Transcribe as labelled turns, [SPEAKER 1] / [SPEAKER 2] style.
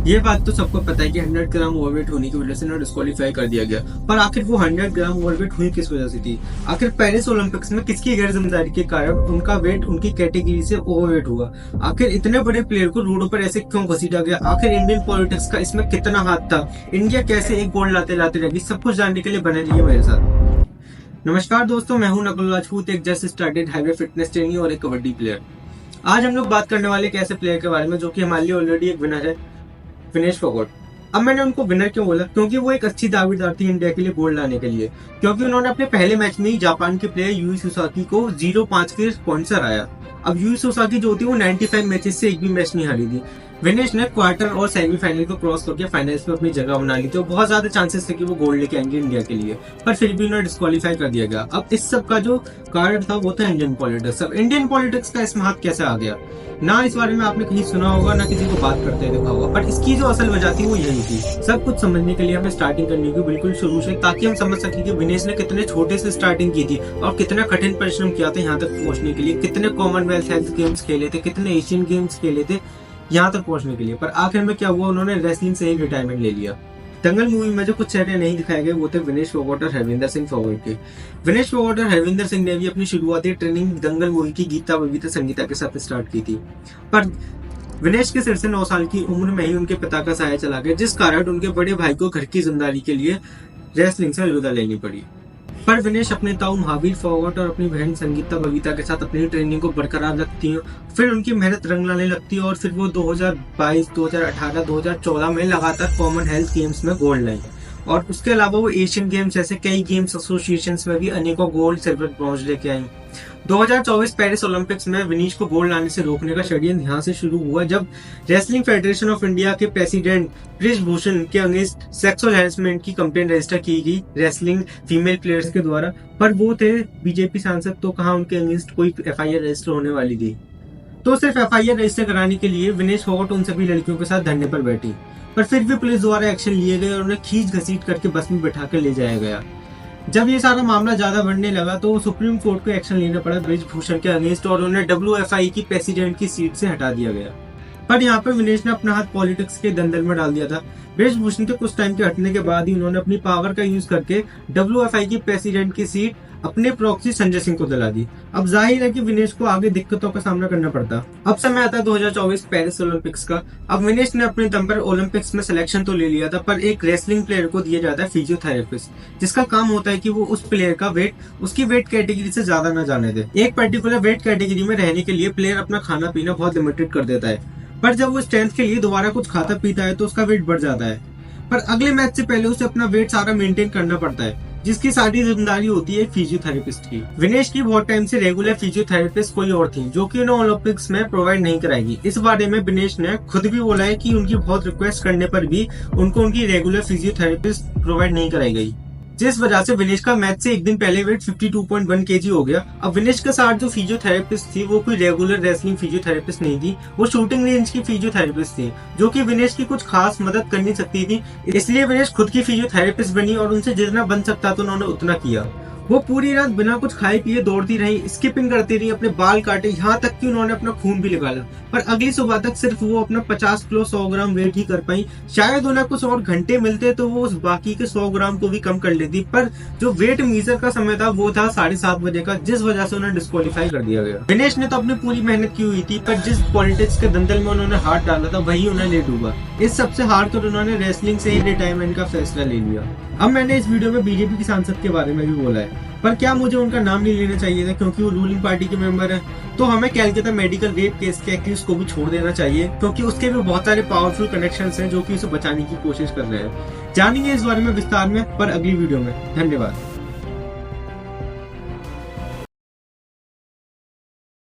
[SPEAKER 1] ये बात तो सबको पता है कि 100 ग्राम ओवरवेट होने की वजह से उन्हें डिस्क्वालीफाई कर दिया गया। पर आखिर वो 100 ग्राम ओवरवेट हुई किस वजह से थी? आखिर पेरिस ओलंपिक्स में किसकी गैर जिम्मेदारी के कारण उनका वेट उनकी कैटेगरी से ओवरवेट हुआ? आखिर इतने बड़े प्लेयर को रोडों पर ऐसे क्यों घसीटा गया? आखिर इंडियन पॉलिटिक्स का इसमें कितना हाथ था? इंडिया कैसे एक गोल्ड लाते लाते रहेगी? सब कुछ जानने के लिए बने रहिए मेरे साथ। नमस्कार दोस्तों, मैं हूं नकुल राजपूत, एक just started highway fitness trainer और एक कबड्डी प्लेयर। आज हम लोग बात करने वाले एक ऐसे प्लेयर के बारे में जो कि हमारे लिए ऑलरेडी एक विनर है, विनेश फोगाट। अब मैंने उनको विनर क्यों बोला? क्योंकि वो एक अच्छी दावेदार थी इंडिया के लिए गोल्ड लाने के लिए, क्योंकि उन्होंने अपने पहले मैच में ही जापान के प्लेयर यूई सोसाकी को 0-5 के पॉइंट से हराया। अब यूई सोसाकी जो थी वो 95 मैचेस से एक भी मैच नहीं हारी थी। विनेश ने क्वार्टर और सेमीफाइनल को क्रॉस करके फाइनल्स में अपनी जगह बना ली थी और बहुत ज्यादा चांसेस थे कि वो गोल्ड लेके आएंगे इंडिया के लिए, पर फिर भी उन्हें डिस्क्वालीफाई कर दिया गया। अब इस सब का जो कारण था वो था इंडियन पॉलिटिक्स। अब इंडियन पॉलिटिक्स का इसमें हाथ कैसे आ गया? ना इस बारे में आपने कहीं सुना होगा, ना किसी को बात करते देखा होगा, पर इसकी जो असल वजह थी वो यही थी। सब कुछ समझने के लिए हमें स्टार्टिंग करनी होगी बिल्कुल शुरू से, ताकि हम समझ सके कि विनेश ने कितने छोटे से स्टार्टिंग की थी और कितना कठिन परिश्रम किया था यहाँ तक पहुंचने के लिए, कितने कॉमनवेल्थ हेल्थ गेम्स खेले थे, कितने एशियन गेम्स खेले थे यहाँ तक पहुंचने के लिए। पर आखिर में क्या हुआ, उन्होंने रेसलिंग से ही रिटायरमेंट ले लिया। दंगल मूवी में जो कुछ चेहरे नहीं दिखाए गए वो थे विनेश फोगाट और हरविंदर सिंह फोगाट के। विनेश फोगाट और हरविंदर सिंह ने भी अपनी शुरुआती ट्रेनिंग दंगल मूवी की गीता बबीता संगीता के साथ स्टार्ट की थी, पर विनेश के सिर से 9 साल की उम्र में ही उनके पिता का साया चला गया, जिस कारण उनके बड़े भाई को घर की जिम्मेदारी के लिए रेसलिंग से अलविदा लेनी पड़ी। पर विनेश अपने ताऊ महावीर फोगाट और अपनी बहन संगीता बबीता के साथ अपनी ट्रेनिंग को बरकरार रखती हैं। फिर उनकी मेहनत रंग लाने लगती है और फिर वो 2022, 2018, 2014 में लगातार कॉमनवेल्थ गेम्स में गोल्ड लाई और उसके अलावा वो एशियन गेम्स जैसे कई गेम्स एसोसिएशंस में भी अनेकों गोल्ड, सिल्वर, ब्रॉन्ज लेके आई। 2024 पेरिस ओलंपिक्स में विनेश को गोल्ड लाने से रोकने का षड्यंत्र यहाँ से शुरू हुआ, जब रेसलिंग फेडरेशन ऑफ इंडिया के प्रेसिडेंट ब्रिजभूषण के अगेंस्ट सेक्सुअल हैरेसमेंट की कंप्लेंट रजिस्टर की गई रेसलिंग फीमेल प्लेयर्स के द्वारा। पर वो थे बीजेपी सांसद, तो कहाँ उनके अगेंस्ट कोई FIR रजिस्टर होने वाली थी। तो सिर्फ FIR रजिस्टर कराने के लिए विनेश फोगाट उन सभी लड़कियों के साथ धरने पर बैठी, पर फिर भी पुलिस द्वारा एक्शन लिए गए और उन्हें खींच घसीट करके बस में बैठा कर ले जाया गया। जब ये सारा मामला ज्यादा बढ़ने लगा तो सुप्रीम कोर्ट को एक्शन लेना पड़ा ब्रिजभूषण के अगेंस्ट और उन्हें WFI की प्रेसिडेंट की सीट से हटा दिया गया। पर यहाँ पर विनेश ने अपना हाथ पॉलिटिक्स के दलदल में डाल दिया था। ब्रिजभूषण के कुछ टाइम के हटने के बाद ही उन्होंने अपनी पावर का यूज करके WFI की प्रेसिडेंट की सीट अपने प्रॉक्सी संजय सिंह को दिला दी। अब जाहिर है कि विनेश को आगे दिक्कतों का सामना करना पड़ता। अब समय आता है 2024 पेरिस ओलंपिक्स का। अब विनेश ने अपने दम पर ओलंपिक्स में सिलेक्शन तो ले लिया था, पर एक रेसलिंग प्लेयर को दिया जाता है फिजियोथेरेपिस्ट, जिसका काम होता है कि वो उस प्लेयर का वेट उसकी वेट कैटेगरी से ज्यादा न जाने दे। एक पर्टिकुलर वेट कैटेगरी में रहने के लिए प्लेयर अपना खाना पीना बहुत लिमिटेड कर देता है, पर जब वो स्ट्रेंथ के लिए दोबारा कुछ खाता पीता है तो उसका वेट बढ़ जाता है। पर अगले मैच से पहले उसे अपना वेट सारा मेंटेन करना पड़ता है, जिसकी सारी जिम्मेदारी होती है फिजियोथेरेपिस्ट की। विनेश की बहुत टाइम से रेगुलर फिजियोथेरेपिस्ट कोई और थी, जो कि उन्हें ओलंपिक्स में प्रोवाइड नहीं कराएगी। इस बारे में विनेश ने खुद भी बोला है कि उनकी बहुत रिक्वेस्ट करने पर भी उनको उनकी रेगुलर फिजियोथेरेपिस्ट प्रोवाइड नहीं कराई गई, जिस वजह से विनेश का मैच से एक दिन पहले वेट 52.1 kg हो गया। अब विनेश के साथ जो फिजियोथेरेपिस्ट थी वो कोई रेगुलर रेसलिंग फिजियोथेरेपिस्ट नहीं थी, वो शूटिंग रेंज की फिजियोथेरेपिस्ट थी, जो कि विनेश की कुछ खास मदद कर नहीं सकती थी। इसलिए विनेश खुद की फिजियोथेरेपिस्ट बनी और उनसे जितना बन सकता था उन्होंने उतना किया। वो पूरी रात बिना कुछ खाए पिए दौड़ती रही, स्किपिंग करती रही, अपने बाल काटे, यहाँ तक कि उन्होंने अपना खून भी निकाला। पर अगली सुबह तक सिर्फ वो अपना 50 किलो 100 ग्राम वेट ही कर पाई। शायद उन्हें कुछ और घंटे मिलते तो वो उस बाकी के 100 ग्राम को भी कम कर लेती, पर जो वेट मीजर का समय था वो था 7:30 बजे का, जिस वजह से उन्हें डिस्क्वालीफाई कर दिया गया। विनेश ने तो अपनी पूरी मेहनत की हुई थी, पर जिस पॉलिटिक्स के दलदल में उन्होंने हाथ डाला था वही उन्हें ले डूबा। इस सबसे हार कर उन्होंने रेसलिंग से ही रिटायरमेंट का फैसला ले लिया। अब मैंने इस वीडियो में बीजेपी की सांसद के बारे में भी बोला है, पर क्या मुझे उनका नाम नहीं लेना चाहिए था क्योंकि वो रूलिंग पार्टी के मेंबर है? तो हमें कैलकाटा मेडिकल रेप केस के एक्यूज को भी छोड़ देना चाहिए, क्योंकि उसके भी बहुत सारे पावरफुल कनेक्शंस हैं जो कि उसे बचाने की कोशिश कर रहे हैं। जानेंगे इस बारे में विस्तार में पर अगली वीडियो में। धन्यवाद।